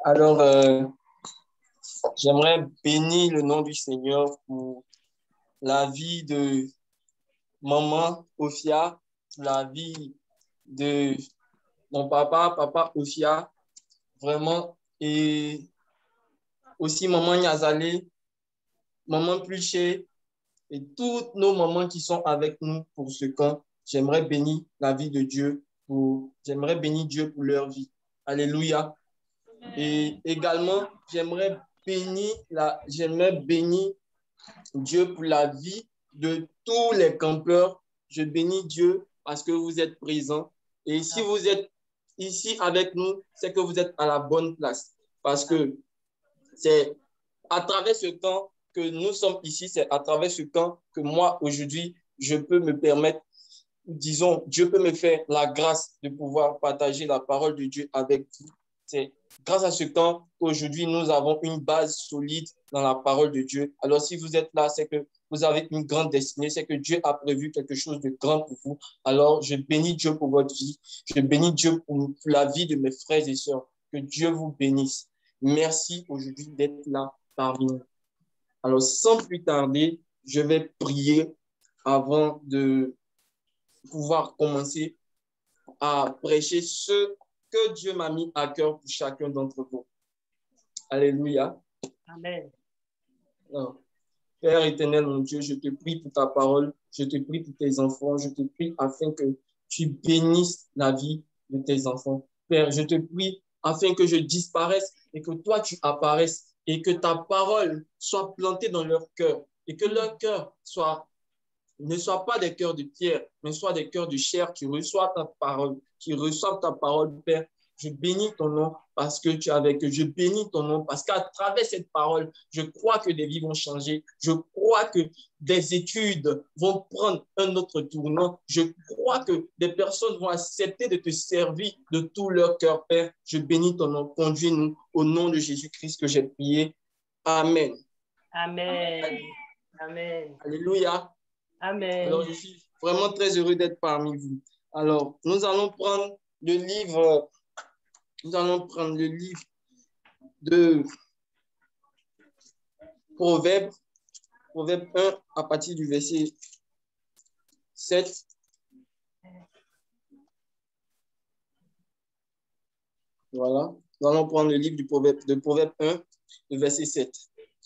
Alors, j'aimerais bénir le nom du Seigneur pour la vie de maman Ophia, la vie de mon papa Ophia, vraiment, et aussi maman Nyazale, maman Pluché, et toutes nos mamans qui sont avec nous pour ce camp. J'aimerais bénir la vie de Dieu, j'aimerais bénir Dieu pour leur vie. Alléluia. Et également, j'aimerais bénir Dieu pour la vie de tous les campeurs. Je bénis Dieu parce que vous êtes présents. Et si vous êtes ici avec nous, c'est que vous êtes à la bonne place. Parce que c'est à travers ce camp que nous sommes ici, c'est à travers ce camp que moi, aujourd'hui, je peux me permettre, disons, Dieu peut me faire la grâce de pouvoir partager la parole de Dieu avec vous. C'est grâce à ce camp qu'aujourd'hui, nous avons une base solide dans la parole de Dieu. Alors, si vous êtes là, c'est que vous avez une grande destinée, c'est que Dieu a prévu quelque chose de grand pour vous. Alors, je bénis Dieu pour votre vie. Je bénis Dieu pour la vie de mes frères et sœurs. Que Dieu vous bénisse. Merci aujourd'hui d'être là parmi nous. Alors, sans plus tarder, je vais prier avant de pouvoir commencer à prêcher ce que Dieu m'a mis à cœur pour chacun d'entre vous. Alléluia. Amen. Alors, Père éternel, mon Dieu, je te prie pour ta parole, je te prie pour tes enfants, je te prie afin que tu bénisses la vie de tes enfants. Père, je te prie afin que je disparaisse et que toi tu apparaisses et que ta parole soit plantée dans leur cœur et que leur cœur ne soit pas des cœurs de pierre, mais soit des cœurs de chair qui reçoivent ta parole, Père. Je bénis ton nom parce que tu es avec eux. Je bénis ton nom parce qu'à travers cette parole, je crois que des vies vont changer. Je crois que des études vont prendre un autre tournant. Je crois que des personnes vont accepter de te servir de tout leur cœur, Père. Je bénis ton nom. Conduis-nous au nom de Jésus-Christ que j'ai prié. Amen. Amen. Amen. Alléluia. Amen. Alors, je suis vraiment très heureux d'être parmi vous. Alors, nous allons prendre le livre de Proverbe 1 à partir du verset 7. Voilà. Nous allons prendre le livre de Proverbe 1, le verset 7.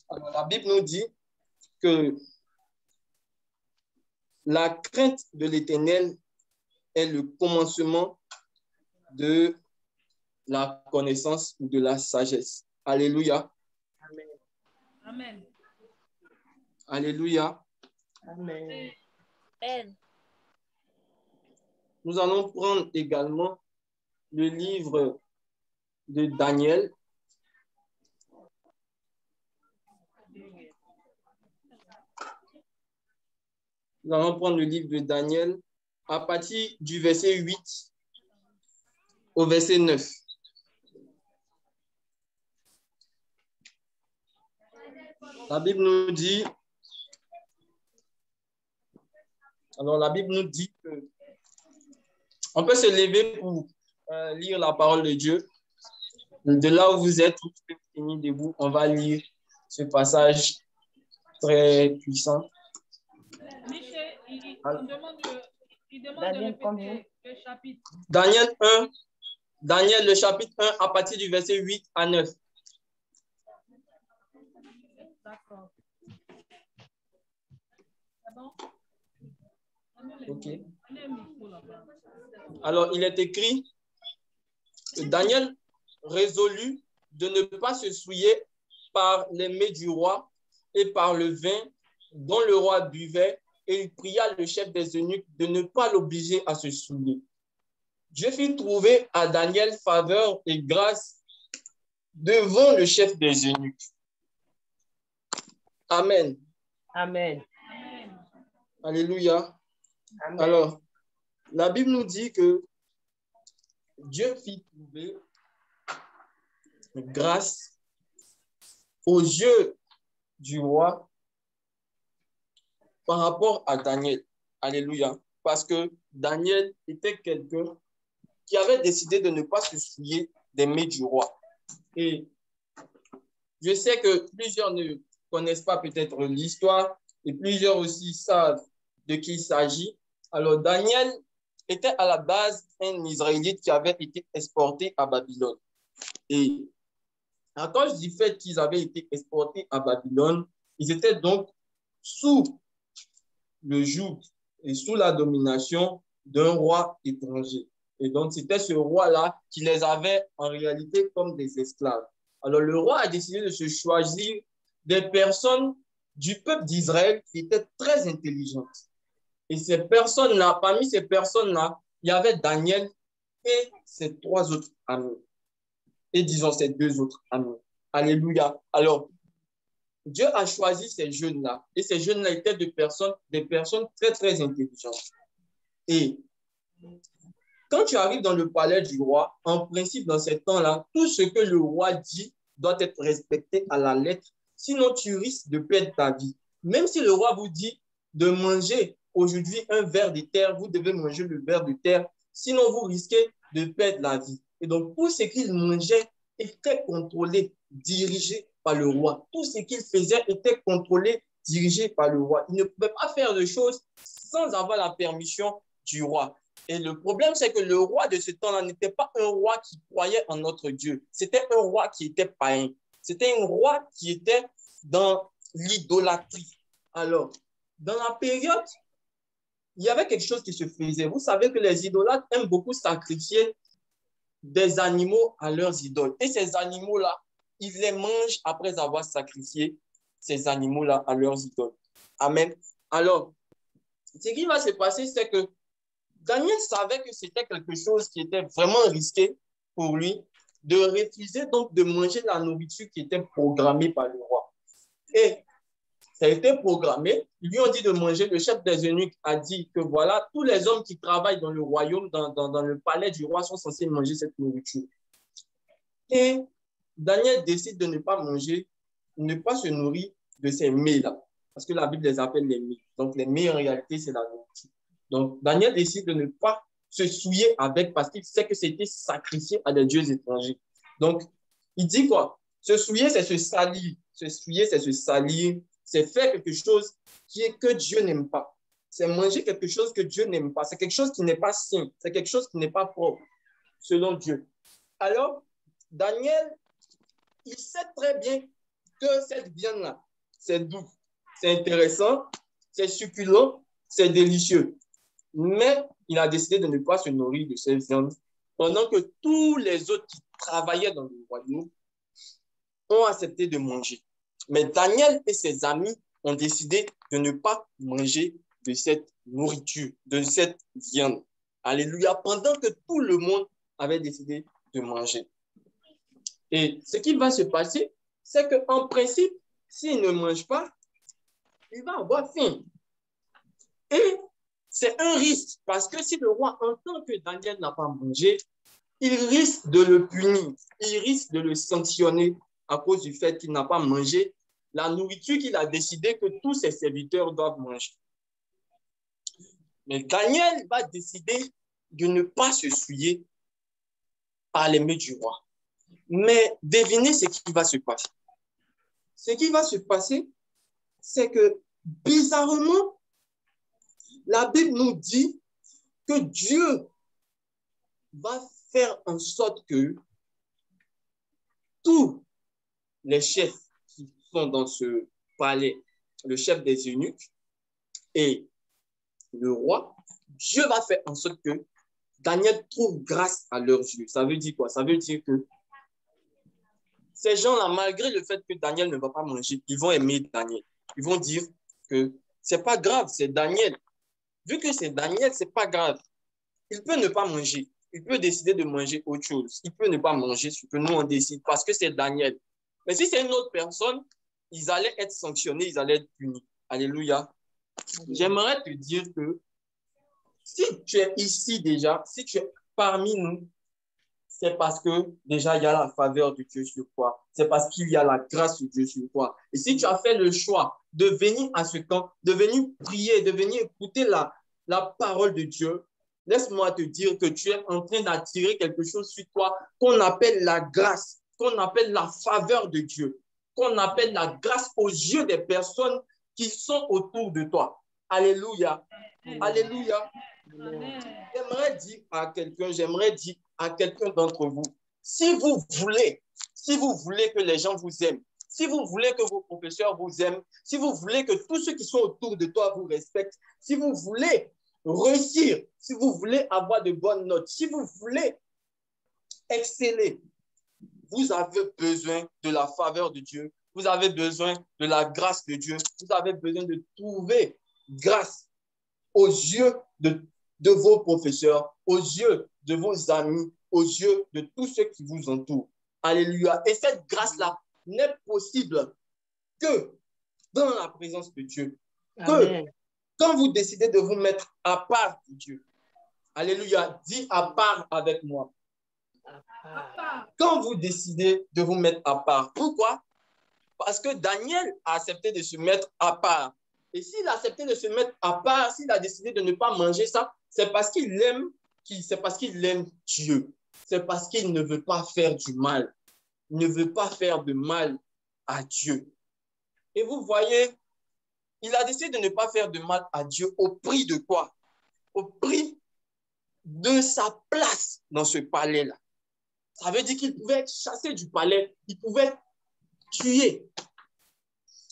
Alors, la Bible nous dit que la crainte de l'Éternel est le commencement de la connaissance ou de la sagesse. Alléluia. Amen. Amen. Alléluia. Amen. Amen. Nous allons prendre également le livre de Daniel. Nous allons prendre le livre de Daniel à partir du verset 8 au verset 9. La Bible nous dit, que on peut se lever pour lire la parole de Dieu. De là où vous êtes, vous pouvez tenir debout. On va lire ce passage très puissant. Michel, il demande Daniel, de combien? répéter le chapitre. Daniel, le chapitre 1, à partir du verset 8 à 9. D'accord. C'est bon? OK. Prenez un micro là-bas. Alors, il est écrit que Daniel résolut de ne pas se souiller par les mets du roi et par le vin dont le roi buvait, et il pria le chef des eunuques de ne pas l'obliger à se souiller. Dieu fit trouver à Daniel faveur et grâce devant le chef des eunuques. Amen. Amen. Alléluia. Amen. Alors, la Bible nous dit que Dieu fit trouver grâce aux yeux du roi par rapport à Daniel. Alléluia. Parce que Daniel était quelqu'un qui avait décidé de ne pas se souiller des mets du roi. Et je sais que plusieurs ne connaissent pas peut-être l'histoire et plusieurs aussi savent de qui il s'agit. Alors, Daniel était à la base un Israélite qui avait été exporté à Babylone. Et quand je dis fait qu'ils avaient été exportés à Babylone, ils étaient donc sous le joug et sous la domination d'un roi étranger. Et donc, c'était ce roi-là qui les avait en réalité comme des esclaves. Alors, le roi a décidé de se choisir des personnes du peuple d'Israël qui étaient très intelligentes. Et ces personnes-là, parmi ces personnes-là, il y avait Daniel et ses trois autres amis. Et disons ses deux autres amis. Alléluia. Alors, Dieu a choisi ces jeunes-là. Et ces jeunes-là étaient des personnes très, très intelligentes. Et quand tu arrives dans le palais du roi, en principe, dans ces temps-là, tout ce que le roi dit doit être respecté à la lettre. Sinon, tu risques de perdre ta vie. Même si le roi vous dit de manger aujourd'hui un verre de terre, vous devez manger le verre de terre. Sinon, vous risquez de perdre la vie. Et donc, tout ce qu'il mangeait était contrôlé, dirigé par le roi. Tout ce qu'il faisait était contrôlé, dirigé par le roi. Il ne pouvait pas faire de choses sans avoir la permission du roi. Et le problème, c'est que le roi de ce temps-là n'était pas un roi qui croyait en notre Dieu. C'était un roi qui était païen. C'était un roi qui était dans l'idolâtrie. Alors, dans la période, il y avait quelque chose qui se faisait. Vous savez que les idolâtres aiment beaucoup sacrifier des animaux à leurs idoles. Et ces animaux-là, ils les mangent après avoir sacrifié ces animaux-là à leurs idoles. Amen. Alors, ce qui va se passer, c'est que Daniel savait que c'était quelque chose qui était vraiment risqué pour lui de refuser donc de manger la nourriture qui était programmée par le roi. Et ça a été programmé. Ils lui ont dit de manger. Le chef des eunuques a dit que voilà, tous les hommes qui travaillent dans le royaume, dans le palais du roi, sont censés manger cette nourriture. Et Daniel décide de ne pas manger, ne pas se nourrir de ces mets-là. Parce que la Bible les appelle les mets. Donc, les mets, en réalité, c'est la nourriture. Donc, Daniel décide de ne pas se souiller avec parce qu'il sait que c'était sacrifié à des dieux étrangers. Donc, il dit quoi? Se souiller, c'est se salir. Se souiller, c'est se salir. C'est faire quelque chose que Dieu n'aime pas. C'est manger quelque chose que Dieu n'aime pas. C'est quelque chose qui n'est pas sain. C'est quelque chose qui n'est pas propre, selon Dieu. Alors, Daniel, il sait très bien que cette viande-là, c'est doux, c'est intéressant, c'est succulent, c'est délicieux. Mais il a décidé de ne pas se nourrir de cette viande pendant que tous les autres qui travaillaient dans le royaume ont accepté de manger. Mais Daniel et ses amis ont décidé de ne pas manger de cette nourriture, de cette viande. Alléluia, pendant que tout le monde avait décidé de manger. Et ce qui va se passer, c'est qu'en principe, s'il ne mange pas, il va avoir faim. Et c'est un risque, parce que si le roi entend que Daniel n'a pas mangé, il risque de le punir, il risque de le sanctionner à cause du fait qu'il n'a pas mangé la nourriture qu'il a décidé que tous ses serviteurs doivent manger. Mais Daniel va décider de ne pas se souiller par les mains du roi. Mais devinez ce qui va se passer. Ce qui va se passer, c'est que bizarrement, la Bible nous dit que Dieu va faire en sorte que tous les chefs qui sont dans ce palais, le chef des eunuques et le roi, Dieu va faire en sorte que Daniel trouve grâce à leurs yeux. Ça veut dire quoi? Ça veut dire que ces gens-là, malgré le fait que Daniel ne va pas manger, ils vont aimer Daniel. Ils vont dire que c'est pas grave, c'est Daniel. Vu que c'est Daniel, c'est pas grave. Il peut ne pas manger. Il peut décider de manger autre chose. Il peut ne pas manger ce que nous on décide parce que c'est Daniel. Mais si c'est une autre personne, ils allaient être sanctionnés, ils allaient être punis. Alléluia. J'aimerais te dire que si tu es ici déjà, si tu es parmi nous, c'est parce que déjà il y a la faveur de Dieu sur toi. C'est parce qu'il y a la grâce de Dieu sur toi. Et si tu as fait le choix de venir à ce camp, de venir prier, de venir écouter la parole de Dieu, laisse-moi te dire que tu es en train d'attirer quelque chose sur toi qu'on appelle la grâce. qu'on appelle la faveur de Dieu, qu'on appelle la grâce aux yeux des personnes qui sont autour de toi. Alléluia. Alléluia. Amen. J'aimerais dire à quelqu'un d'entre vous, si vous voulez que les gens vous aiment, si vous voulez que vos professeurs vous aiment, si vous voulez que tous ceux qui sont autour de toi vous respectent, si vous voulez réussir, si vous voulez avoir de bonnes notes, si vous voulez exceller, vous avez besoin de la faveur de Dieu, vous avez besoin de la grâce de Dieu, vous avez besoin de trouver grâce aux yeux de vos professeurs, aux yeux de vos amis, aux yeux de tous ceux qui vous entourent. Alléluia. Et cette grâce-là n'est possible que dans la présence de Dieu. Amen. Que quand vous décidez de vous mettre à part de Dieu. Alléluia. Dis à part avec moi. Quand vous décidez de vous mettre à part. Pourquoi? Parce que Daniel a accepté de se mettre à part. Et s'il a accepté de se mettre à part, s'il a décidé de ne pas manger ça, c'est parce qu'il aime qui? C'est parce qu'il aime Dieu. C'est parce qu'il ne veut pas faire du mal. Il ne veut pas faire de mal à Dieu. Et vous voyez, il a décidé de ne pas faire de mal à Dieu au prix de quoi? Au prix de sa place dans ce palais-là. Ça veut dire qu'il pouvait être chassé du palais, il pouvait être tué.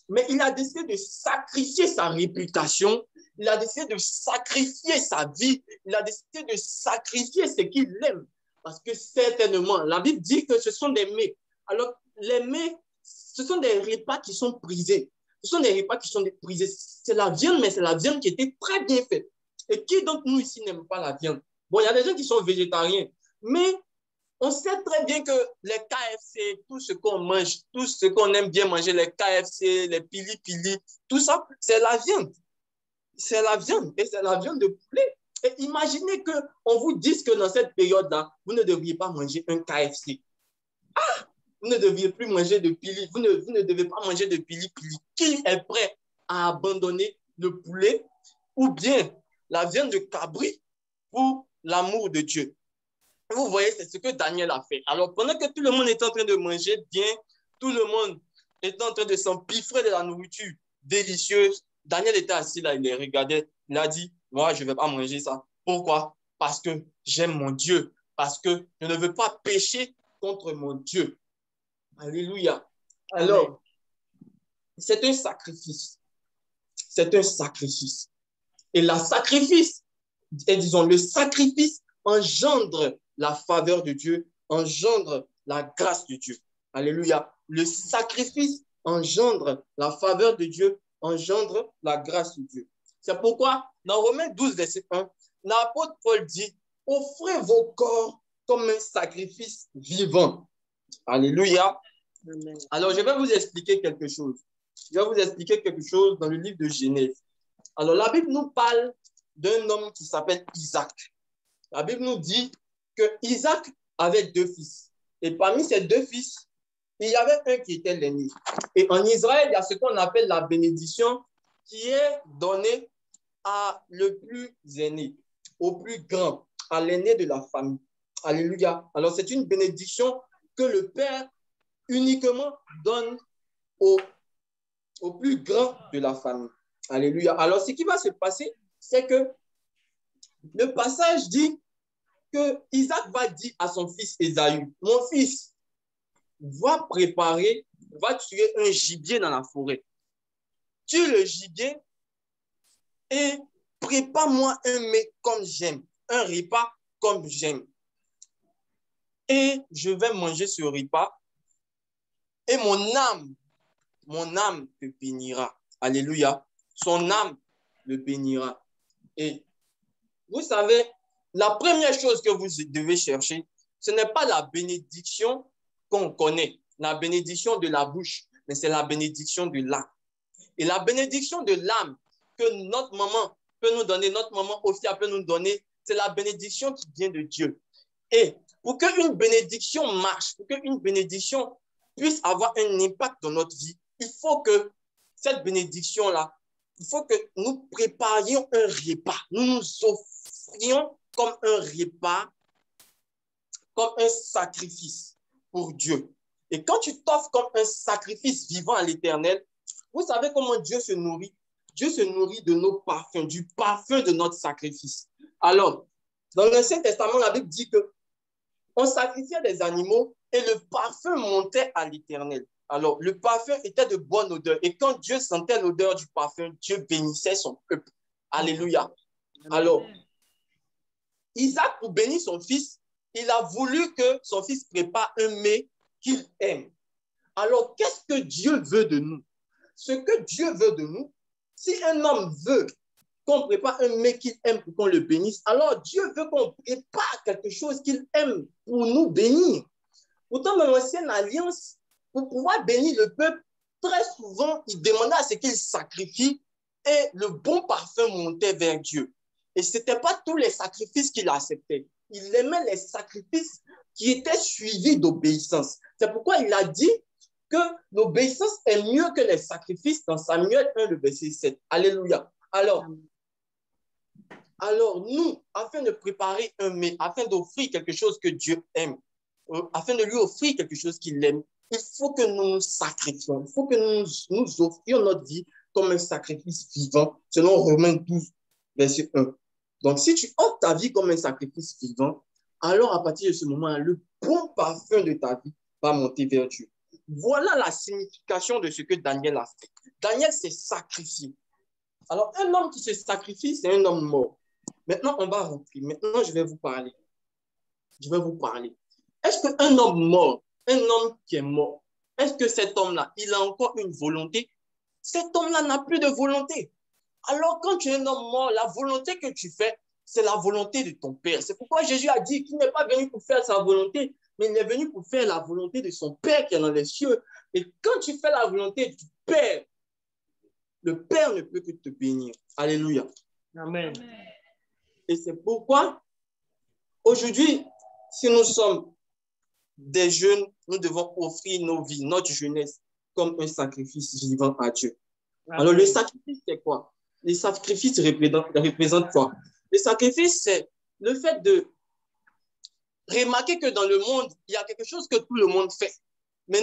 Mais il a décidé de sacrifier sa réputation, il a décidé de sacrifier sa vie, il a décidé de sacrifier ce qu'il aime. Parce que certainement, la Bible dit que ce sont des mets. Alors, les mets, ce sont des repas qui sont prisés. Ce sont des repas qui sont prisés. C'est la viande, mais c'est la viande qui était très bien faite. Et qui d'entre nous ici n'aime pas la viande? Bon, il y a des gens qui sont végétariens, mais on sait très bien que les KFC, tout ce qu'on mange, tout ce qu'on aime bien manger, les KFC, les pili-pili, tout ça, c'est la viande. C'est la viande et c'est la viande de poulet. Et imaginez qu'on vous dise que dans cette période-là, vous ne devriez pas manger un KFC. Ah, vous ne devriez plus manger de pili, vous ne devez pas manger de pili-pili. Qui est prêt à abandonner le poulet ou bien la viande de cabri pour l'amour de Dieu? Vous voyez, c'est ce que Daniel a fait. Alors, pendant que tout le monde est en train de manger bien, tout le monde est en train de s'empiffrer de la nourriture délicieuse, Daniel était assis là, il les regardait, il a dit, moi, je ne vais pas manger ça. Pourquoi? Parce que j'aime mon Dieu, parce que je ne veux pas pécher contre mon Dieu. Alléluia. Alors, c'est un sacrifice. C'est un sacrifice. Et le sacrifice engendre la faveur de Dieu, engendre la grâce de Dieu. Alléluia. Le sacrifice engendre la faveur de Dieu, engendre la grâce de Dieu. C'est pourquoi, dans Romains 12, verset 1, l'apôtre Paul dit, offrez vos corps comme un sacrifice vivant. Alléluia. Amen. Alors, je vais vous expliquer quelque chose. Je vais vous expliquer quelque chose dans le livre de Genèse. Alors, la Bible nous parle d'un homme qui s'appelle Isaac. La Bible nous dit que Isaac avait 2 fils. Et parmi ces 2 fils, il y avait un qui était l'aîné. Et en Israël, il y a ce qu'on appelle la bénédiction qui est donnée à le plus aîné, au plus grand, à l'aîné de la famille. Alléluia. Alors, c'est une bénédiction que le Père uniquement donne au plus grand de la famille. Alléluia. Alors, ce qui va se passer, c'est que le passage dit que Isaac va dire à son fils Ésaü, mon fils, va tuer un gibier dans la forêt. Tue le gibier et prépare-moi un mets comme j'aime, un repas comme j'aime. Et je vais manger ce repas et mon âme te bénira. Alléluia. Son âme le bénira. Et vous savez, la première chose que vous devez chercher, ce n'est pas la bénédiction qu'on connaît, la bénédiction de la bouche, mais c'est la bénédiction de l'âme. Et la bénédiction de l'âme que notre maman peut nous donner, notre maman Ophia peut nous donner, c'est la bénédiction qui vient de Dieu. Et pour qu'une bénédiction marche, pour qu'une bénédiction puisse avoir un impact dans notre vie, il faut que cette bénédiction-là, il faut que nous préparions un repas. Nous nous offrions comme un repas, comme un sacrifice pour Dieu. Et quand tu t'offres comme un sacrifice vivant à l'Éternel, vous savez comment Dieu se nourrit? Dieu se nourrit de nos parfums, du parfum de notre sacrifice. Alors, dans l'Ancien Testament, la Bible dit qu'on sacrifiait des animaux et le parfum montait à l'Éternel. Alors, le parfum était de bonne odeur. Et quand Dieu sentait l'odeur du parfum, Dieu bénissait son peuple. Alléluia. Alors, Isaac, pour bénir son fils, il a voulu que son fils prépare un mets qu'il aime. Alors, qu'est-ce que Dieu veut de nous? Ce que Dieu veut de nous, si un homme veut qu'on prépare un mets qu'il aime pour qu'on le bénisse, alors Dieu veut qu'on prépare quelque chose qu'il aime pour nous bénir. Pourtant, dans l'Ancienne Alliance, pour pouvoir bénir le peuple, très souvent, il demandait à ce qu'il sacrifie et le bon parfum montait vers Dieu. Et ce n'était pas tous les sacrifices qu'il acceptait. Il aimait les sacrifices qui étaient suivis d'obéissance. C'est pourquoi il a dit que l'obéissance est mieux que les sacrifices dans Samuel 1, le verset 7. Alléluia. Alors, nous, afin de préparer un mets, afin d'offrir quelque chose que Dieu aime, afin de lui offrir quelque chose qu'il aime, il faut que nous nous sacrifions. Il faut que nous offrions notre vie comme un sacrifice vivant, selon Romains 12, verset 1. Donc, si tu offres ta vie comme un sacrifice vivant, alors à partir de ce moment-là, le bon parfum de ta vie va monter vers Dieu. Voilà la signification de ce que Daniel a fait. Daniel s'est sacrifié. Alors, un homme qui se sacrifie, c'est un homme mort. Maintenant, on va rentrer. Maintenant, je vais vous parler. Est-ce qu'un homme mort, un homme qui est mort, est-ce que cet homme-là, il a encore une volonté? Cet homme-là n'a plus de volonté. Alors, quand tu es un homme mort, la volonté que tu fais, c'est la volonté de ton Père. C'est pourquoi Jésus a dit qu'il n'est pas venu pour faire sa volonté, mais il est venu pour faire la volonté de son Père qui est dans les cieux. Et quand tu fais la volonté du Père, le Père ne peut que te bénir. Alléluia. Amen. Et c'est pourquoi, aujourd'hui, si nous sommes des jeunes, nous devons offrir nos vies, notre jeunesse, comme un sacrifice vivant à Dieu. Amen. Alors, le sacrifice, c'est quoi? Les sacrifices représentent quoi? Le sacrifice, c'est le fait de remarquer que dans le monde, il y a quelque chose que tout le monde fait. Mais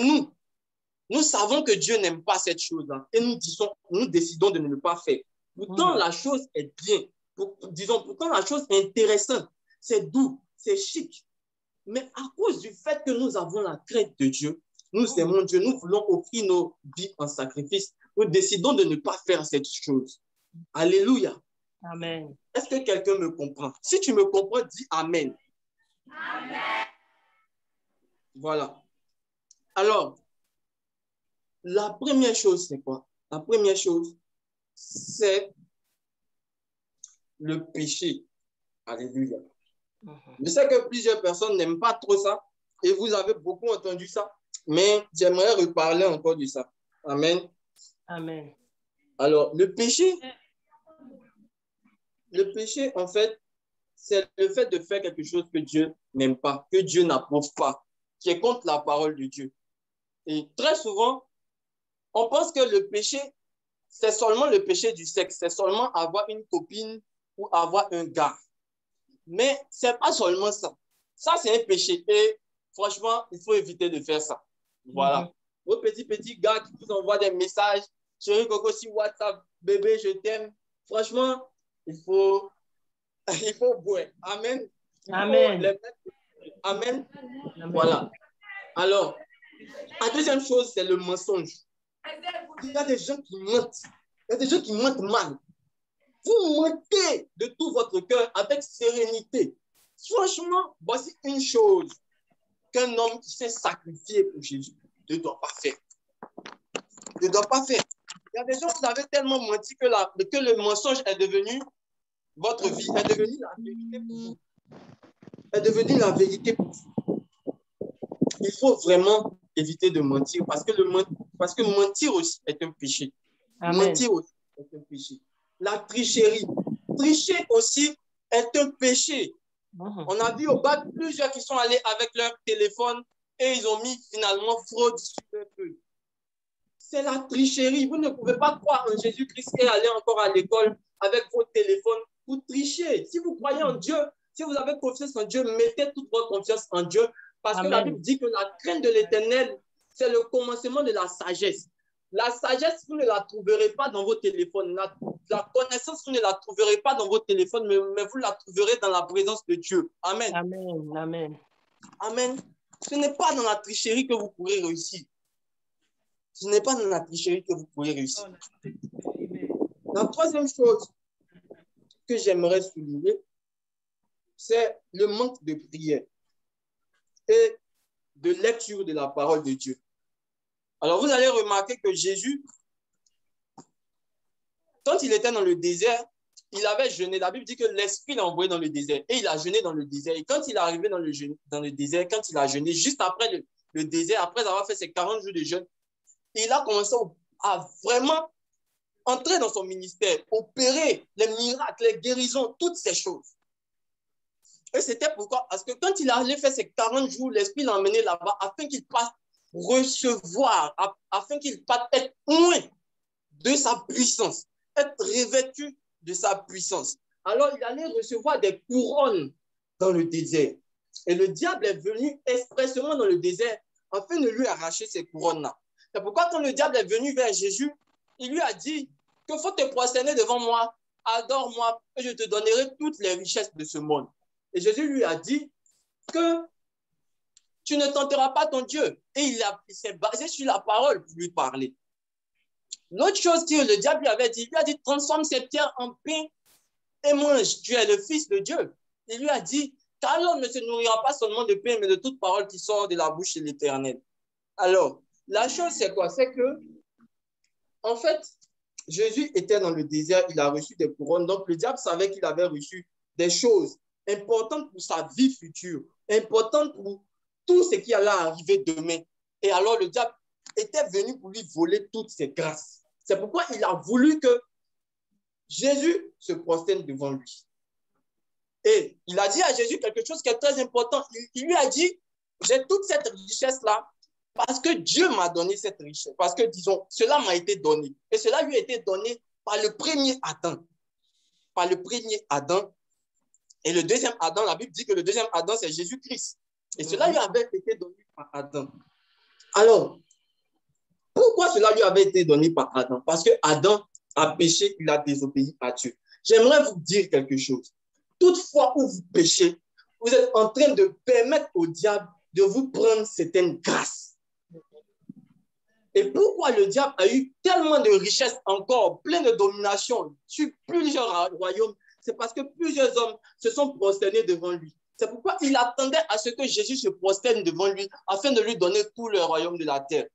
nous savons que Dieu n'aime pas cette chose-là. Et nous décidons de ne pas faire. Pourtant, la chose est bien. Pourtant, la chose est intéressante. C'est doux, c'est chic. Mais à cause du fait que nous avons la crainte de Dieu, nous aimons Dieu, nous voulons offrir nos vies en sacrifice, nous décidons de ne pas faire cette chose. Alléluia. Amen. Est-ce que quelqu'un me comprend? Si tu me comprends, dis Amen. Amen. Voilà. Alors, la première chose, c'est quoi? La première chose, c'est le péché. Alléluia. Je sais que plusieurs personnes n'aiment pas trop ça et vous avez beaucoup entendu ça, mais j'aimerais reparler encore de ça. Amen. Amen. Alors, le péché, en fait, c'est le fait de faire quelque chose que Dieu n'aime pas, que Dieu n'approuve pas, qui est contre la parole de Dieu. Et très souvent, on pense que le péché, c'est seulement le péché du sexe, c'est seulement avoir une copine ou avoir un gars. Mais ce n'est pas seulement ça. Ça, c'est un péché. Et franchement, il faut éviter de faire ça. Voilà. Vos petits gars qui vous envoient des messages, chérie Coco, si WhatsApp, bébé, je t'aime. Franchement, il faut boire. Amen. Amen. Amen. Amen. Voilà. Alors, la deuxième chose, c'est le mensonge. Il y a des gens qui mentent. Il y a des gens qui mentent mal. Vous mentez de tout votre cœur avec sérénité. Franchement, voici une chose qu'un homme qui s'est sacrifié pour Jésus ne doit pas faire. Ne doit pas faire. Il y a des gens qui avaient tellement menti que le mensonge est devenu votre vie, est devenu la vérité pour vous. Est devenu la vérité pour vous. Il faut vraiment éviter de mentir parce que mentir aussi est un péché. Amen. Mentir aussi est un péché. La tricherie. Tricher aussi est un péché. On a vu au bac plusieurs qui sont allés avec leur téléphone et ils ont mis finalement fraude sur leur feuille. C'est la tricherie. Vous ne pouvez pas croire en Jésus-Christ et aller encore à l'école avec votre téléphone pour tricher. Si vous croyez en Dieu, si vous avez confiance en Dieu, mettez toute votre confiance en Dieu parce que la Bible dit que la crainte de l'Éternel c'est le commencement de la sagesse. La sagesse, vous ne la trouverez pas dans vos téléphones. La connaissance, vous ne la trouverez pas dans vos téléphones, mais vous la trouverez dans la présence de Dieu. Amen. Amen. Amen. Amen. Ce n'est pas dans la tricherie que vous pourrez réussir. Ce n'est pas dans la tricherie que vous pourrez réussir. La troisième chose que j'aimerais souligner, c'est le manque de prière et de lecture de la parole de Dieu. Alors, vous allez remarquer que Jésus, quand il était dans le désert, il avait jeûné. La Bible dit que l'Esprit l'a envoyé dans le désert et il a jeûné dans le désert. Et quand il est arrivé dans le désert, quand il a jeûné, juste après le désert, après avoir fait ses 40 jours de jeûne, il a commencé à vraiment entrer dans son ministère, opérer les miracles, les guérisons, toutes ces choses. Et c'était pourquoi? Parce que quand il allait faire ses 40 jours, l'Esprit l'a emmené là-bas afin qu'il passe recevoir, afin qu'il passe être loin de sa puissance, être revêtu de sa puissance. Alors, il allait recevoir des couronnes dans le désert. Et le diable est venu expressément dans le désert afin de lui arracher ces couronnes-là. C'est pourquoi quand le diable est venu vers Jésus, il lui a dit qu'il faut te prosterner devant moi, adore-moi, et je te donnerai toutes les richesses de ce monde. Et Jésus lui a dit que tu ne tenteras pas ton Dieu. Et il s'est basé sur la parole pour lui parler. L'autre chose que le diable lui avait dit, il lui a dit, transforme cette pierre en pain et mange, tu es le Fils de Dieu. Il lui a dit, car l'homme ne se nourrira pas seulement de pain, mais de toute parole qui sort de la bouche de l'Éternel. Alors, la chose, c'est quoi? C'est que, en fait, Jésus était dans le désert, il a reçu des couronnes. Donc, le diable savait qu'il avait reçu des choses importantes pour sa vie future, importantes pour tout ce qui allait arriver demain. Et alors, le diable était venu pour lui voler toutes ses grâces. C'est pourquoi il a voulu que Jésus se prosterne devant lui. Et il a dit à Jésus quelque chose qui est très important. Il lui a dit, j'ai toute cette richesse-là parce que Dieu m'a donné cette richesse. Parce que, disons, cela m'a été donné. Et cela lui a été donné par le premier Adam. Par le premier Adam. Et le deuxième Adam, la Bible dit que le deuxième Adam, c'est Jésus-Christ. Et cela lui avait été donné par Adam. Alors, pourquoi cela lui avait été donné par Adam? Parce que Adam a péché, il a désobéi à Dieu. J'aimerais vous dire quelque chose. Toutefois où vous péchez, vous êtes en train de permettre au diable de vous prendre certaines grâces. Et pourquoi le diable a eu tellement de richesses encore, plein de domination sur plusieurs royaumes? C'est parce que plusieurs hommes se sont prosternés devant lui. C'est pourquoi il attendait à ce que Jésus se prosterne devant lui afin de lui donner tout le royaume de la terre.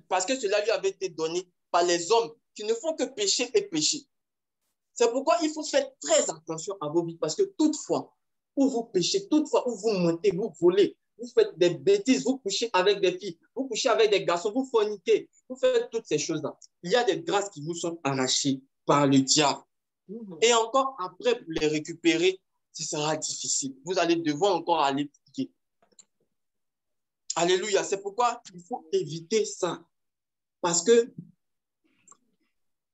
Parce que cela lui avait été donné par les hommes qui ne font que pécher et pécher. C'est pourquoi il faut faire très attention à vos vies parce que toutefois où vous péchez, toutefois où vous mentez, vous volez, vous faites des bêtises, vous couchez avec des filles, vous couchez avec des garçons, vous forniquez, vous faites toutes ces choses-là. Il y a des grâces qui vous sont arrachées par le diable. Et encore après, pour les récupérer, ce sera difficile. Vous allez devoir encore aller prier. Alléluia. C'est pourquoi il faut éviter ça. Parce que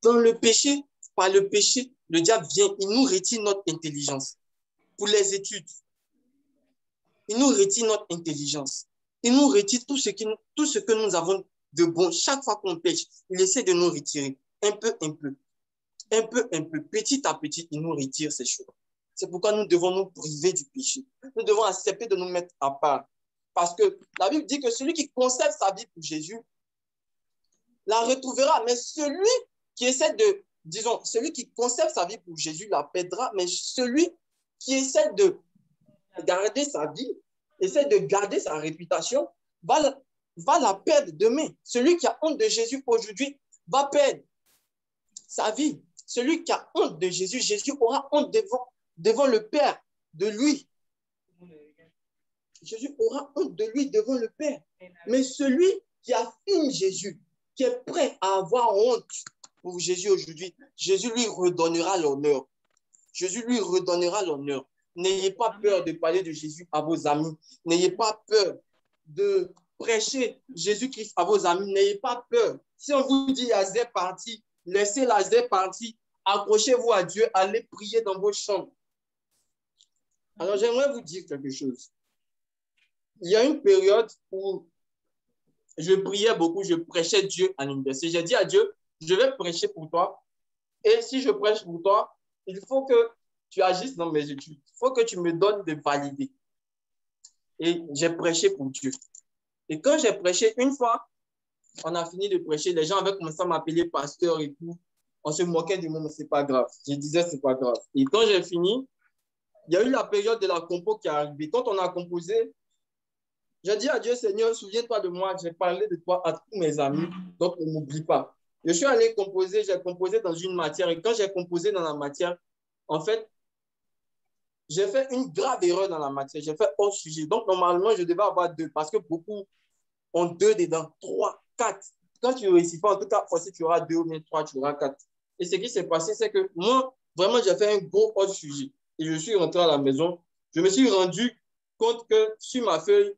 dans le péché, par le péché, le diable vient, il nous retire notre intelligence. Pour les études, il nous retire notre intelligence. Il nous retire tout ce que nous avons de bon. Chaque fois qu'on pêche, il essaie de nous retirer un peu, petit à petit, il nous retire ces choses. C'est pourquoi nous devons nous priver du péché. Nous devons accepter de nous mettre à part. Parce que la Bible dit que celui qui conserve sa vie pour Jésus la retrouvera. Mais celui qui essaie de, celui qui conserve sa vie pour Jésus la perdra. Mais celui qui essaie de garder sa vie, essaie de garder sa réputation, va la perdre demain. Celui qui a honte de Jésus aujourd'hui va perdre sa vie. Celui qui a honte de Jésus, Jésus aura honte devant le Père de lui. Jésus aura honte de lui devant le Père. Mais celui qui affirme Jésus, qui est prêt à avoir honte pour Jésus aujourd'hui, Jésus lui redonnera l'honneur. Jésus lui redonnera l'honneur. N'ayez pas peur de parler de Jésus à vos amis. N'ayez pas peur de prêcher Jésus-Christ à vos amis. N'ayez pas peur. Si on vous dit Azé parti, laissez Azé parti. Accrochez-vous à Dieu. Allez prier dans vos chambres. Alors, j'aimerais vous dire quelque chose. Il y a une période où je priais beaucoup, je prêchais Dieu à l'université. J'ai dit à Dieu, je vais prêcher pour toi. Et si je prêche pour toi, il faut que tu agisses dans mes études. Il faut que tu me donnes de valider. Et j'ai prêché pour Dieu. Et quand j'ai prêché, une fois, on a fini de prêcher, les gens avaient commencé à m'appeler pasteur et tout. On se moquait de moi, mais c'est pas grave. Je disais, c'est pas grave. Et quand j'ai fini, il y a eu la période de la compo qui est arrivée. Quand on a composé, j'ai dit à Dieu, Seigneur, souviens-toi de moi. J'ai parlé de toi à tous mes amis, donc ne m'oublie pas. Je suis allé composer, j'ai composé dans une matière. Et quand j'ai composé dans la matière, en fait, j'ai fait une grave erreur dans la matière. J'ai fait hors sujet. Donc, normalement, je devais avoir 2 parce que beaucoup ont 2 dedans, 3, 4. Quand tu ne réussis pas, en tout cas, si tu auras 2 ou bien 3, tu auras 4. Et ce qui s'est passé, c'est que moi, vraiment, j'ai fait un gros hors sujet. Et je suis rentré à la maison. Je me suis rendu compte que sur ma feuille,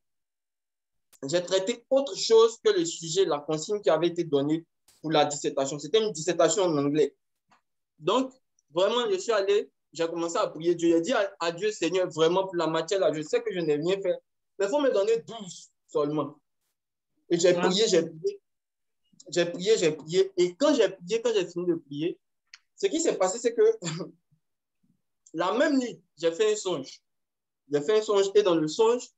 j'ai traité autre chose que le sujet, la consigne qui avait été donnée pour la dissertation. C'était une dissertation en anglais. Donc, vraiment, je suis allé, j'ai commencé à prier Dieu. J'ai dit à Dieu, Seigneur, vraiment, pour la matière, là, je sais que je n'ai rien fait, mais il faut me donner 12 seulement. Et j'ai prié, j'ai prié. J'ai prié, j'ai prié. Et quand j'ai prié, quand j'ai fini de prier, ce qui s'est passé, c'est que la même nuit, j'ai fait un songe. J'ai fait un songe et dans le songe,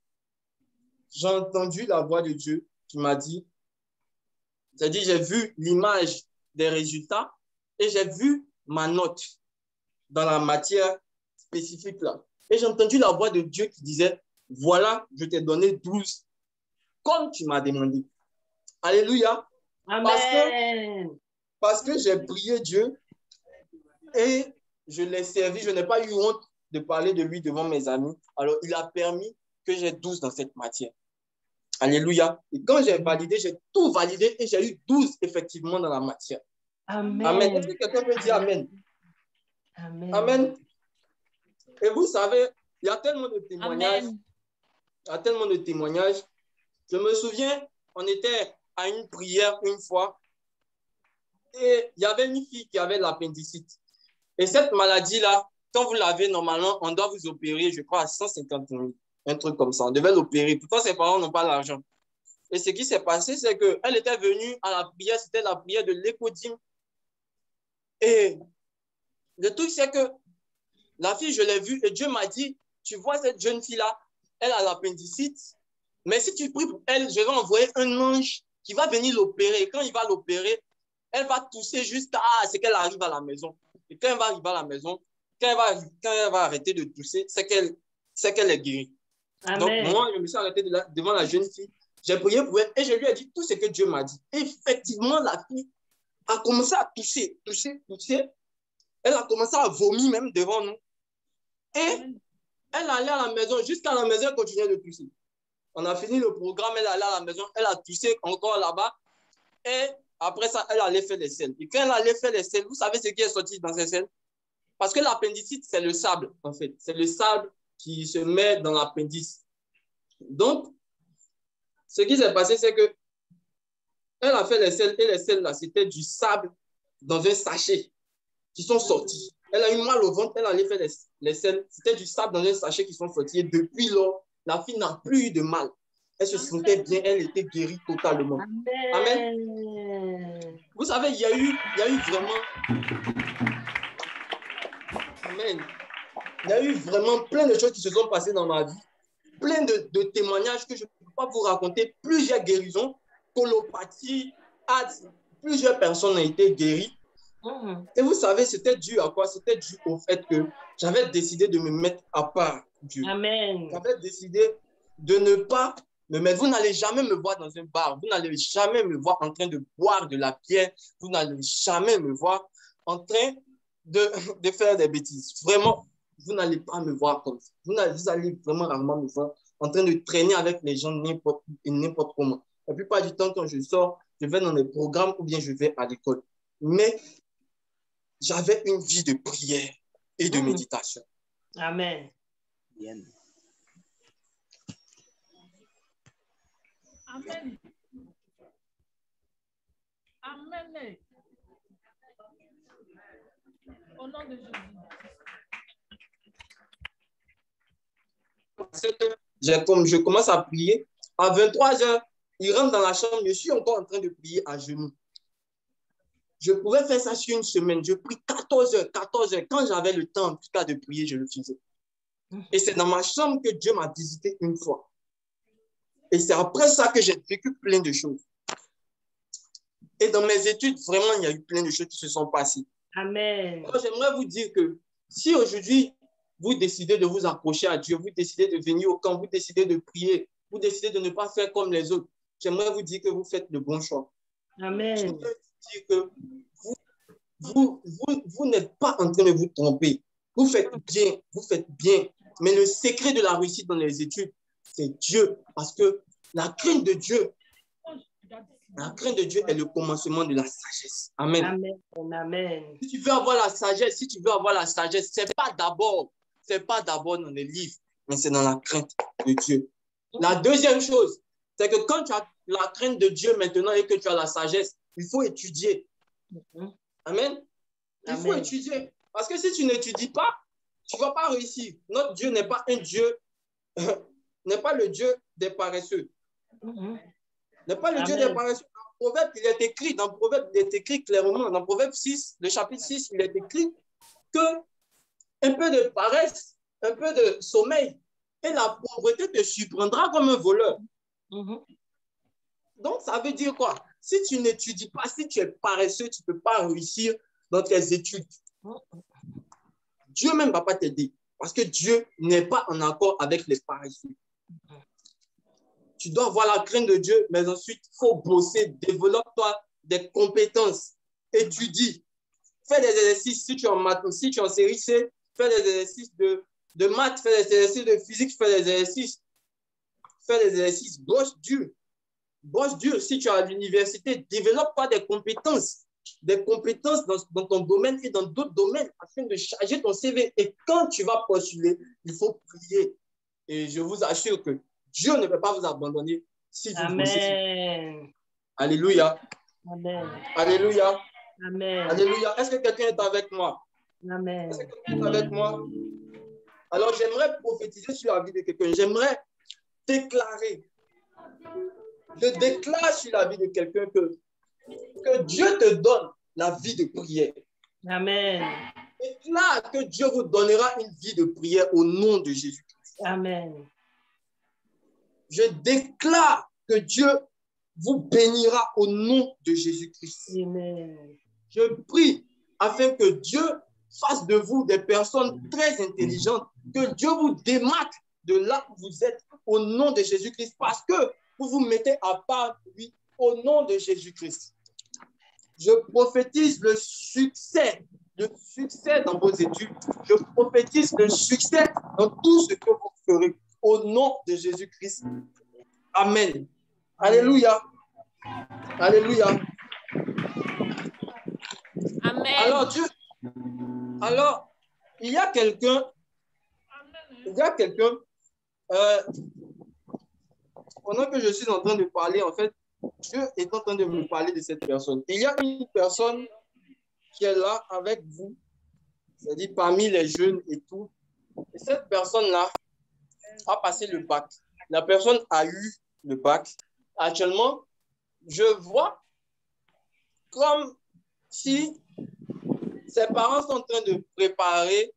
j'ai entendu la voix de Dieu qui m'a dit, c'est-à-dire j'ai vu l'image des résultats et j'ai vu ma note dans la matière spécifique là. Et j'ai entendu la voix de Dieu qui disait, voilà, je t'ai donné 12 comme tu m'as demandé. Alléluia. Amen. Parce que j'ai prié Dieu et je l'ai servi, je n'ai pas eu honte de parler de lui devant mes amis. Alors, il a permis que j'ai 12 dans cette matière. Alléluia. Et quand j'ai validé, j'ai tout validé et j'ai eu 12 effectivement dans la matière. Amen. Amen. Est-ce que quelqu'un peut dire Amen? Amen. Amen. Et vous savez, il y a tellement de témoignages. Amen. Il y a tellement de témoignages. Je me souviens, on était à une prière une fois et il y avait une fille qui avait l'appendicite. Et cette maladie-là, quand vous l'avez, normalement, on doit vous opérer, je crois, à 150 000. Un truc comme ça. On devait l'opérer. Pourtant, ses parents n'ont pas l'argent. Et ce qui s'est passé, c'est qu'elle était venue à la prière, c'était la prière de l'écodime. Et le truc, c'est que la fille, je l'ai vue et Dieu m'a dit, tu vois cette jeune fille-là, elle a l'appendicite, mais si tu pries pour elle, je vais envoyer un ange qui va venir l'opérer. Et quand il va l'opérer, elle va tousser jusqu'à ce qu'elle arrive à la maison. Et quand elle va arriver à la maison, quand elle va arrêter de tousser, c'est qu'elle est guérie. Amen. Donc, moi, je me suis arrêté devant la jeune fille. J'ai prié pour elle et je lui ai dit tout ce que Dieu m'a dit. Et effectivement, la fille a commencé à tousser. Elle a commencé à vomir même devant nous. Et elle allait à la maison. Jusqu'à la maison, elle continuait de tousser. On a fini le programme, elle allait à la maison. Elle a toussé encore là-bas. Et après ça, elle allait faire les selles. Et quand elle allait faire les selles, vous savez ce qui est sorti dans ces selles? Parce que l'appendicite, c'est le sable, en fait. C'est le sable qui se met dans l'appendice. Donc, ce qui s'est passé, c'est que elle a fait les selles et les selles, là, c'était du sable dans un sachet qui sont sortis. Elle a eu mal au ventre, elle allait faire les selles. C'était du sable dans un sachet qui sont sortis. Et depuis lors, la fille n'a plus eu de mal. Elle se sentait bien, elle était guérie totalement. Amen. Amen. Vous savez, il y a eu vraiment... Amen. Il y a eu vraiment plein de choses qui se sont passées dans ma vie. Plein de témoignages que je ne peux pas vous raconter. Plusieurs guérisons, colopathie, AIDS, plusieurs personnes ont été guéries. Et vous savez, c'était dû à quoi? C'était dû au fait que j'avais décidé de me mettre à part Dieu. Amen. J'avais décidé de ne pas me mettre. Vous n'allez jamais me voir dans un bar. Vous n'allez jamais me voir en train de boire de la bière. Vous n'allez jamais me voir en train de faire des bêtises. Vraiment, vous n'allez pas me voir comme ça. Vous allez vraiment rarement me voir en train de traîner avec les gens n'importe comment. La plupart du temps, quand je sors, je vais dans les programmes ou bien je vais à l'école. Mais j'avais une vie de prière et de méditation. Amen. Bien. Amen. Amen. Au nom de Jésus. Je commence à prier. À 23h, il rentre dans la chambre, je suis encore en train de prier à genoux. Je pouvais faire ça sur une semaine. Je prie 14 heures, 14 heures. Quand j'avais le temps, en tout cas, de prier, je le faisais. Et c'est dans ma chambre que Dieu m'a visité une fois. Et c'est après ça que j'ai vécu plein de choses. Et dans mes études, vraiment, il y a eu plein de choses qui se sont passées. Amen. Alors, j'aimerais vous dire que si aujourd'hui, vous décidez de vous accrocher à Dieu, vous décidez de venir au camp, vous décidez de prier, vous décidez de ne pas faire comme les autres, j'aimerais vous dire que vous faites le bon choix. Amen. J'aimerais vous dire que vous n'êtes pas en train de vous tromper. Vous faites bien, vous faites bien. Mais le secret de la réussite dans les études, c'est Dieu. Parce que la crainte de Dieu est le commencement de la sagesse. Amen. Amen. Amen. Si tu veux avoir la sagesse, c'est pas d'abord dans les livres, mais c'est dans la crainte de Dieu. La deuxième chose, c'est que quand tu as la crainte de Dieu maintenant et que tu as la sagesse, il faut étudier. Amen. Il faut étudier. Parce que si tu n'étudies pas, tu ne vas pas réussir. Notre Dieu n'est pas un Dieu, n'est pas le Dieu des paresseux. N'est pas le Dieu des paresseux. Dans Proverbe, il est écrit clairement, dans Proverbe 6, le chapitre 6, il est écrit que un peu de paresse, un peu de sommeil et la pauvreté te surprendra comme un voleur. Donc, ça veut dire quoi? Si tu n'étudies pas, si tu es paresseux, tu ne peux pas réussir dans tes études. Dieu même ne va pas t'aider parce que Dieu n'est pas en accord avec les paresseux. Tu dois avoir la crainte de Dieu, mais ensuite, il faut bosser, développe-toi des compétences, étudie, fais des exercices. Si tu es en maths, si tu es en série C, fais des exercices de maths, fais des exercices de physique, fais des exercices, bosse dur. Bosse dur. Si tu es à l'université, développe-toi des compétences dans ton domaine et dans d'autres domaines afin de charger ton CV. Et quand tu vas postuler, il faut prier. Et je vous assure que Dieu ne peut pas vous abandonner si vous bossez. Alléluia. Amen. Alléluia. Amen. Alléluia. Est-ce que quelqu'un est avec moi? Amen. Est-ce que quelqu'un est avec moi? Alors, j'aimerais prophétiser sur la vie de quelqu'un. J'aimerais déclarer. Je déclare sur la vie de quelqu'un que Dieu te donne la vie de prière. Amen. Déclare que Dieu vous donnera une vie de prière au nom de Jésus-Christ. Amen. Je déclare que Dieu vous bénira au nom de Jésus-Christ. Amen. Je prie afin que Dieu fasse de vous des personnes très intelligentes, que Dieu vous démarque de là où vous êtes au nom de Jésus-Christ, parce que vous vous mettez à part de lui au nom de Jésus-Christ. Je prophétise le succès dans vos études. Je prophétise le succès dans tout ce que vous ferez au nom de Jésus-Christ. Amen. Alléluia. Alléluia. Amen. Alors, il y a quelqu'un, pendant que je suis en train de parler, en fait, Dieu est en train de me parler de cette personne. Il y a une personne qui est là avec vous, c'est-à-dire parmi les jeunes et tout. Et cette personne-là a passé le bac. La personne a eu le bac. Actuellement, je vois comme si ses parents sont en train de préparer,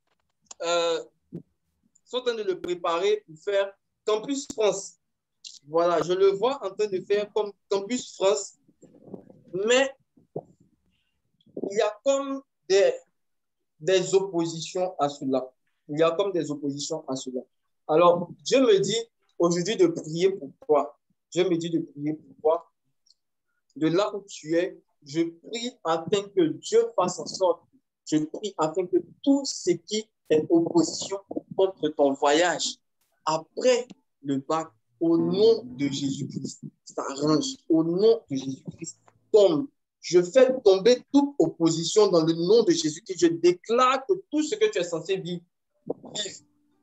pour faire Campus France. Voilà, je le vois en train de faire comme Campus France, mais il y a comme des oppositions à cela. Alors, Dieu me dit aujourd'hui de prier pour toi. De là où tu es, je prie afin que Dieu fasse en sorte. Je prie afin que tout ce qui est opposition contre ton voyage après le bac, au nom de Jésus-Christ, s'arrange. Au nom de Jésus-Christ, tombe. Je fais tomber toute opposition dans le nom de Jésus-Christ. Je déclare que tout ce que tu es censé vivre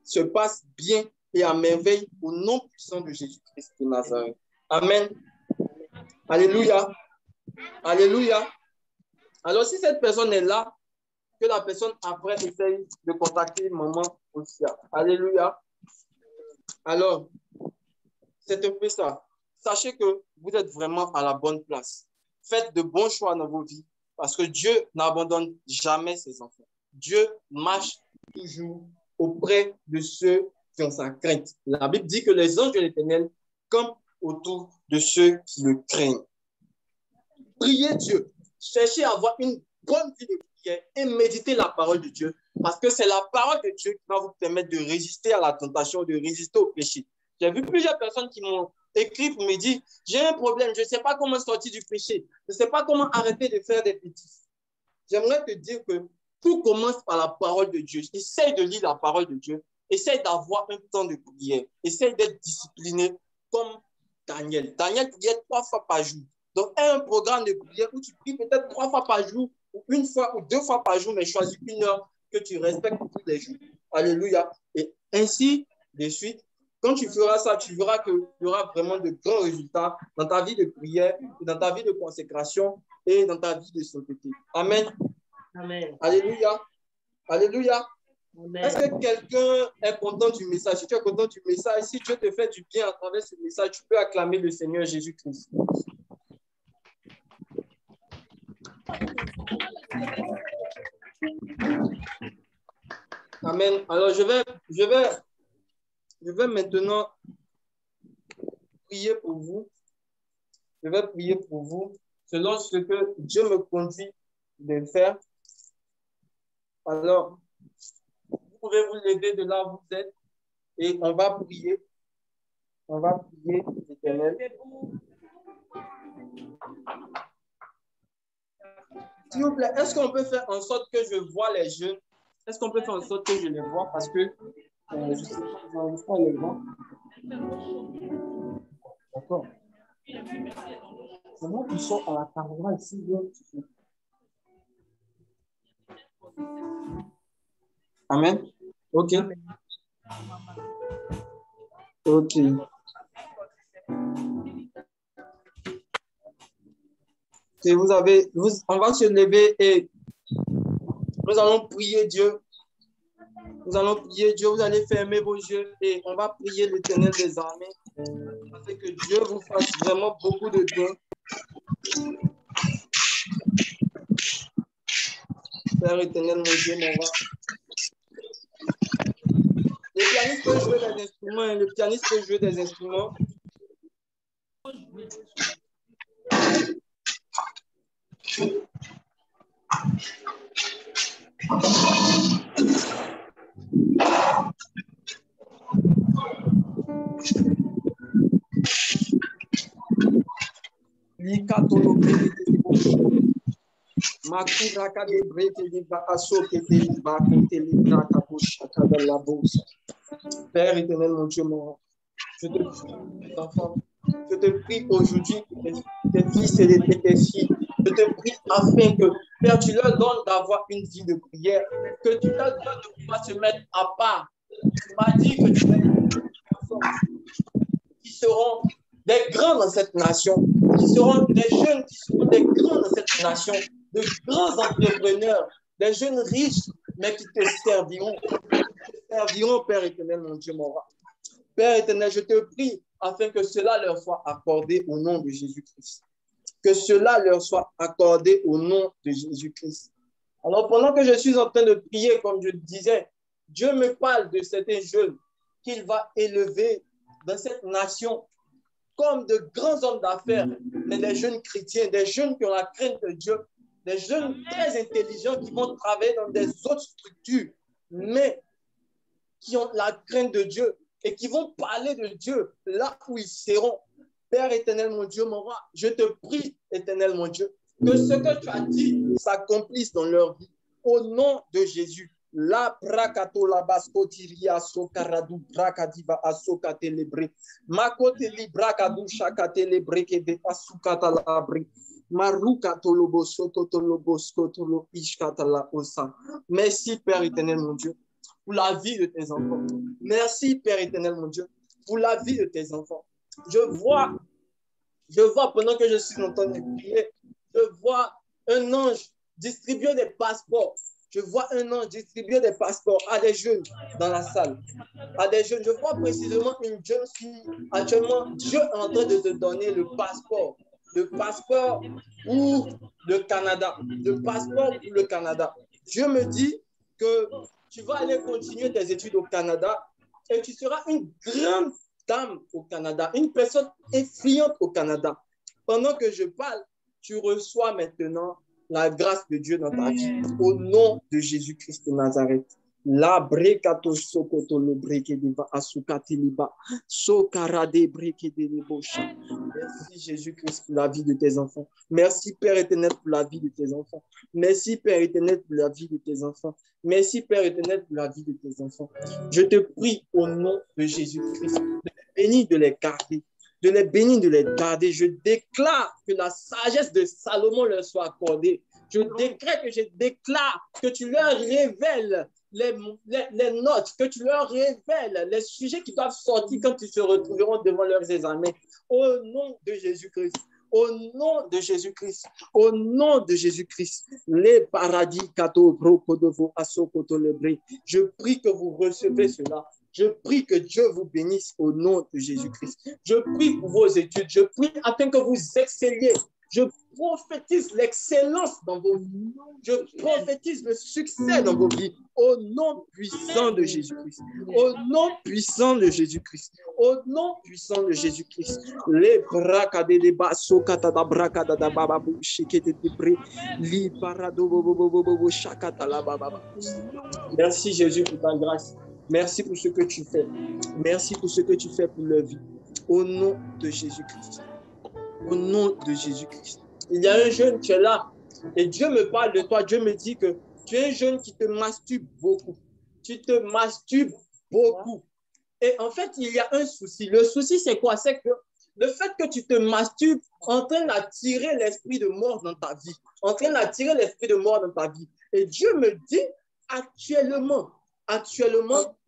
se passe bien et à merveille au nom puissant de Jésus-Christ de Nazareth. Amen. Alléluia. Alléluia. Alors, si cette personne est là, que la personne après essaye de contacter maman aussi. Alléluia. Alors, c'est un peu ça. sachez que vous êtes vraiment à la bonne place. Faites de bons choix dans vos vies parce que Dieu n'abandonne jamais ses enfants. Dieu marche toujours auprès de ceux qui ont sa crainte. La Bible dit que les anges de l'Éternel campent autour de ceux qui le craignent. Priez Dieu. Cherchez à avoir une bonne vie de prière et méditez la parole de Dieu parce que c'est la parole de Dieu qui va vous permettre de résister à la tentation, de résister au péché. J'ai vu plusieurs personnes qui m'ont écrit pour me dire « J'ai un problème, je ne sais pas comment sortir du péché, je ne sais pas comment arrêter de faire des bêtises. » J'aimerais te dire que tout commence par la parole de Dieu. Essaye de lire la parole de Dieu. Essaye d'avoir un temps de prière. Essaye d'être discipliné comme Daniel. Daniel priait 3 fois par jour. Donc, un programme de prière où tu pries peut-être 3 fois par jour, ou 1 fois ou 2 fois par jour, mais choisis une heure que tu respectes tous les jours. Alléluia. Et ainsi de suite, quand tu feras ça, tu verras qu'il y aura vraiment de grands résultats dans ta vie de prière, dans ta vie de consécration et dans ta vie de sainteté. Amen. Amen. Alléluia. Alléluia. Amen. Est-ce que quelqu'un est content du message? Si tu es content du message, si Dieu te fait du bien à travers ce message, tu peux acclamer le Seigneur Jésus-Christ. Amen. Alors, je vais maintenant prier pour vous. Je vais prier pour vous selon ce que Dieu me conduit de faire. Alors, vous pouvez vous lever de là où vous êtes et on va prier. On va prier l'Éternel. S'il vous plaît, est-ce qu'on peut faire en sorte que je vois les jeunes? Est-ce qu'on peut faire en sorte que je les vois? Parce que je ne sais pas, j'arrive pas à les voir. D'accord. C'est moi qui sont à la caméra ici. Amen. OK. OK. Et on va se lever et nous allons prier Dieu. Nous allons prier Dieu. Vous allez fermer vos yeux et on va prier l'Éternel des armées. Afin que Dieu vous fasse vraiment beaucoup de bien. Père éternel, mon Dieu, mon roi. Le pianiste peut jouer des instruments. Le pianiste peut jouer des instruments. Père éternel, mon Dieu, mon roi, je te prie, mes enfants, je te prie aujourd'hui pour tes fils et tes filles. Je te prie afin que, Père, tu leur donnes d'avoir une vie de prière, que tu leur donnes de pouvoir se mettre à part. Tu m'as dit que tu as des enfants qui seront des grands dans cette nation, qui seront des jeunes qui seront des grands dans cette nation, de grands entrepreneurs, des jeunes riches, mais qui te serviront. Père éternel, mon Dieu, mon roi. Père éternel, je te prie afin que cela leur soit accordé au nom de Jésus-Christ. Que cela leur soit accordé au nom de Jésus-Christ. Alors, pendant que je suis en train de prier, comme je disais, Dieu me parle de certains jeunes qu'il va élever dans cette nation comme de grands hommes d'affaires, mais des jeunes chrétiens, des jeunes qui ont la crainte de Dieu, des jeunes très intelligents qui vont travailler dans des autres structures, mais qui ont la crainte de Dieu et qui vont parler de Dieu là où ils seront. Père éternel, mon Dieu, mon roi, je te prie, éternel, mon Dieu, que ce que tu as dit s'accomplisse dans leur vie. Au nom de Jésus. La brakato la baskotiria sokaradu brakadiva asokatelebre. Makoteli brakadu shakatelebre kede asukatalabri. Marukatolobo sokotolobo skotolo ishkatala osa. Merci, Père éternel, mon Dieu, pour la vie de tes enfants. Merci, Père éternel, mon Dieu, pour la vie de tes enfants. Je vois pendant que je suis en train de prier, je vois un ange distribuer des passeports Je vois un ange distribuer des passeports à des jeunes dans la salle. À des jeunes. Je vois précisément une jeune fille. Actuellement, Dieu est en train de te donner le passeport. Le passeport pour le Canada. Le passeport pour le Canada. Dieu me dit que tu vas aller continuer tes études au Canada et tu seras une grande dame au Canada, une personne influente au Canada. Pendant que je parle, tu reçois maintenant la grâce de Dieu dans ta vie. Au nom de Jésus-Christ de Nazareth. La brekato sokoto le breke deva asukati liba sokarade breke de lebosha. Merci Jésus-Christ pour la vie de tes enfants. Merci Père éternel pour la vie de tes enfants. Merci Père éternel pour la vie de tes enfants. Merci Père éternel pour la vie de tes enfants. Je te prie au nom de Jésus-Christ de les bénir, de les garder. De les bénir, de les garder. Je déclare que la sagesse de Salomon leur soit accordée. Je déclare que tu leur révèles les notes, que tu leur révèles les sujets qui doivent sortir quand ils se retrouveront devant leurs examens. Au nom de Jésus-Christ. Au nom de Jésus-Christ. Au nom de Jésus-Christ. Les paradis, kato, brokodovo, asokoto, lebré. Je prie que vous recevez cela. Je prie que Dieu vous bénisse au nom de Jésus-Christ. Je prie pour vos études. Je prie afin que vous excelliez. Je prophétise l'excellence dans vos vies. Je prophétise le succès dans vos vies. Au nom puissant de Jésus-Christ. Au nom puissant de Jésus-Christ. Au nom puissant de Jésus-Christ. Les brakade de basso katata brakada da baba shikete de bre li parado bobo shakata la baba. Merci Jésus pour ta grâce. Merci pour ce que tu fais. Merci pour ce que tu fais pour leur vie. Au nom de Jésus-Christ. Au nom de Jésus-Christ. Il y a un jeune, tu es là. Et Dieu me parle de toi. Dieu me dit que tu es un jeune qui te masturbe beaucoup. Tu te masturbes beaucoup. Et en fait, il y a un souci. Le souci, c'est quoi? C'est que le fait que tu te masturbes entraîne d'attirer l'esprit de mort dans ta vie. Entraîne d'attirer l'esprit de mort dans ta vie. Et Dieu me dit, actuellement,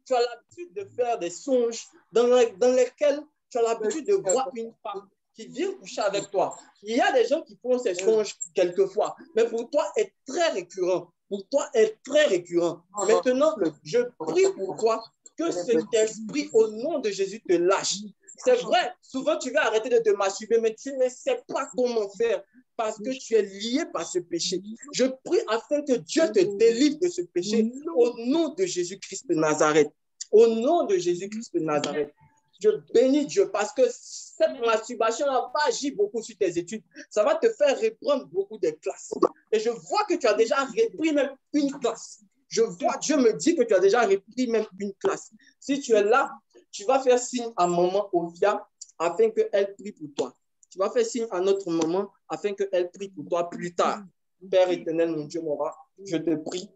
tu as l'habitude de faire des songes dans lesquels tu as l'habitude de voir une femme qui vient coucher avec toi. Il y a des gens qui font ces songes quelquefois, mais pour toi, est très récurrent. Pour toi, est très récurrent. Maintenant, je prie pour toi que cet esprit, au nom de Jésus, te lâche. C'est vrai, souvent tu vas arrêter de te masturber, mais tu ne sais pas comment faire parce que tu es lié par ce péché. Je prie afin que Dieu te délivre de ce péché au nom de Jésus-Christ de Nazareth. Au nom de Jésus-Christ de Nazareth. Je bénis Dieu parce que cette masturbation-là va agir beaucoup sur tes études. Ça va te faire reprendre beaucoup de classes. Et je vois que tu as déjà repris même une classe. Je vois, Dieu me dit que tu as déjà repris même une classe. Si tu es là, tu vas faire signe à maman Ovia afin qu'elle prie pour toi. Tu vas faire signe à notre maman afin qu'elle prie pour toi plus tard. Père éternel, mon Dieu, mon roi, je te prie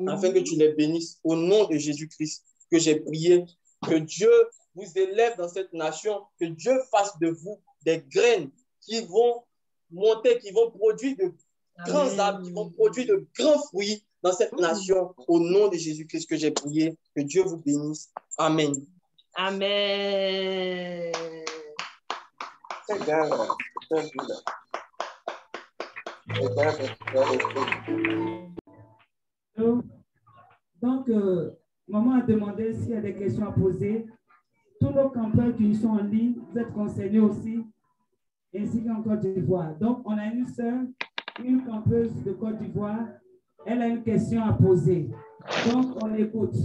afin que tu les bénisses au nom de Jésus-Christ que j'ai prié. Que Dieu vous élève dans cette nation, que Dieu fasse de vous des graines qui vont monter, qui vont produire de grands arbres, qui vont produire de grands fruits dans cette nation. Au nom de Jésus-Christ que j'ai prié, que Dieu vous bénisse. Amen. Amen. Donc, maman a demandé s'il y a des questions à poser. Tous nos campeurs qui sont en ligne, vous êtes concernés aussi, ainsi qu'en Côte d'Ivoire. Donc, on a une sœur, une campeuse de Côte d'Ivoire. Elle a une question à poser. Donc, on l'écoute.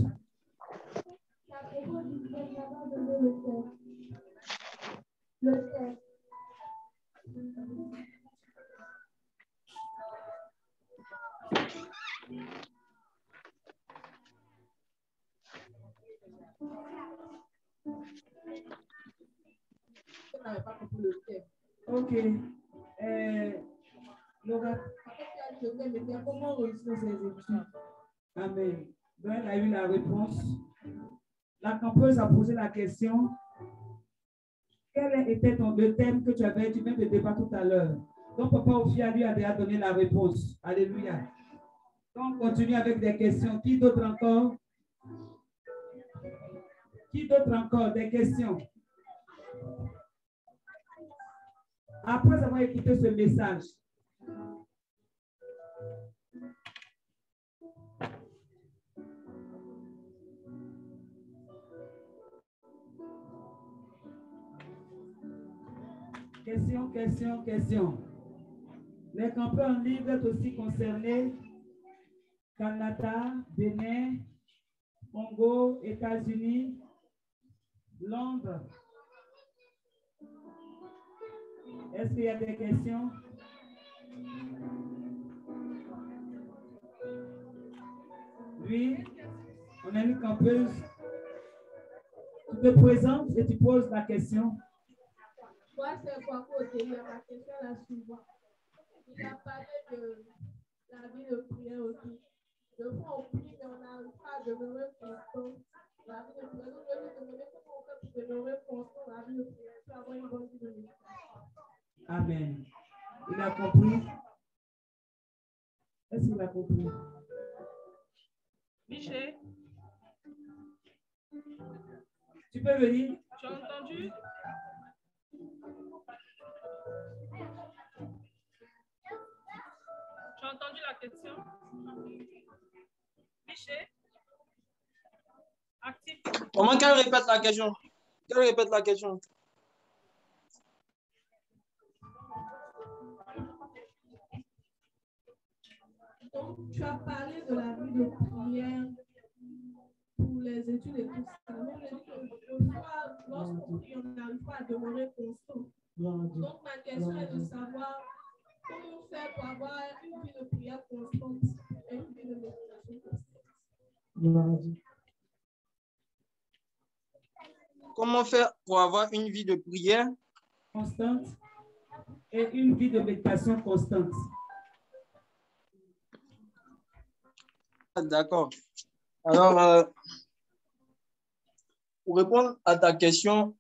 Ok. Laura, comment réussir ses études? Amen. Donc, elle a eu la réponse. La campeuse a posé la question. Quel était le thème que tu viens de débattre tout à l'heure? Donc, Papa Ophia lui a déjà donné la réponse. Alléluia. Donc, on continue avec des questions. Qui d'autre encore? Qui d'autre encore? Des questions? Après avoir écouté ce message, question. Les campeurs en livre est aussi concernés Canada, Bénin, Congo, États-Unis, Londres. Est-ce qu'il y a des questions? Oui, on a une campeuse. Tu te présentes et tu poses la question. Moi, c'est quoi côté? Ma question est la suivante. Il a parlé de la vie de prière aussi. De fois, on prie, mais on n'arrive pas à demeurer constant. La vie de prière. Donc, je vais te demander comment on fait pour demeurer constant la vie de prière, pour avoir une bonne vie de méditation. Amen. Il a compris? Est-ce qu'il a compris? Michel, Tu peux venir? tu as entendu? Tu as entendu la question? Michel? Actif. Comment qu'elle répète la question? Qu'elle répète la question. Donc, tu as parlé de la vie de prière pour les études et tout ça. Mais on a dit que lorsqu'on prie, on n'arrive pas à demeurer constant. Donc, ma question est de savoir comment faire pour avoir une vie de prière constante et une vie de méditation constante. Comment faire pour avoir une vie de prière Constante et une vie de méditation constante. D'accord. Alors, pour répondre à ta question,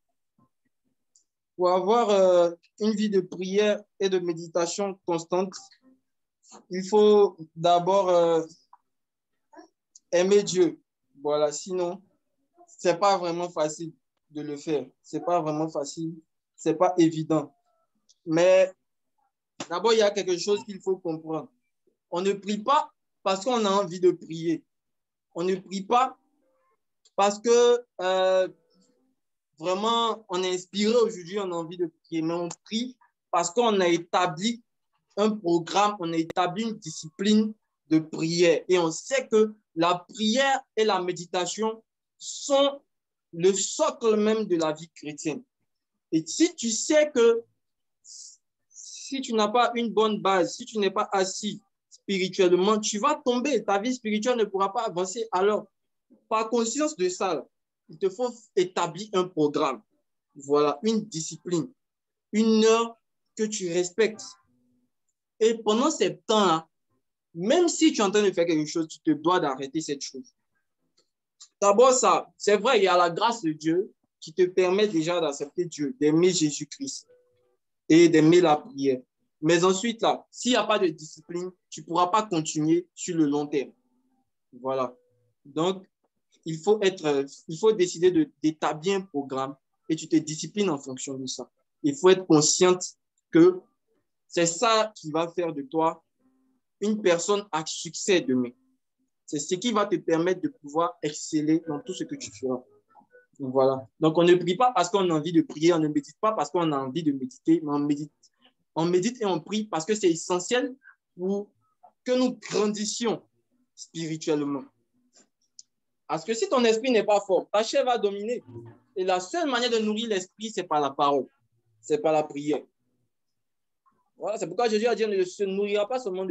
pour avoir une vie de prière et de méditation constante, il faut d'abord aimer Dieu. Voilà, sinon, ce n'est pas vraiment facile de le faire. Ce n'est pas vraiment facile, ce n'est pas évident. Mais d'abord, il y a quelque chose qu'il faut comprendre. On ne prie pas parce qu'on a envie de prier. On ne prie pas parce que vraiment on est inspiré aujourd'hui, on a envie de prier, mais on prie parce qu'on a établi un programme, on a établi une discipline de prière. Et on sait que la prière et la méditation sont le socle même de la vie chrétienne. Et si tu sais que si tu n'as pas une bonne base, si tu n'es pas assis spirituellement, tu vas tomber. Ta vie spirituelle ne pourra pas avancer. Alors, par conscience de ça, il te faut établir un programme. Voilà, une discipline, une heure que tu respectes. Et pendant ce temps-là, même si tu es en train de faire quelque chose, tu te dois d'arrêter cette chose. D'abord, ça, c'est vrai, il y a la grâce de Dieu qui te permet déjà d'accepter Dieu, d'aimer Jésus-Christ et d'aimer la prière. Mais ensuite, là, s'il n'y a pas de discipline, tu ne pourras pas continuer sur le long terme. Voilà. Donc, il faut décider d'établir un programme et tu te disciplines en fonction de ça. Il faut être consciente que c'est ça qui va faire de toi une personne à succès demain. C'est ce qui va te permettre de pouvoir exceller dans tout ce que tu feras. Donc, voilà. Donc, on ne prie pas parce qu'on a envie de prier, on ne médite pas parce qu'on a envie de méditer, mais on médite et on prie parce que c'est essentiel pour que nous grandissions spirituellement. Parce que si ton esprit n'est pas fort, ta chair va dominer. Et la seule manière de nourrir l'esprit, c'est par la parole, c'est par la prière. Voilà, c'est pourquoi Jésus a dit, on ne se nourrira pas seulement de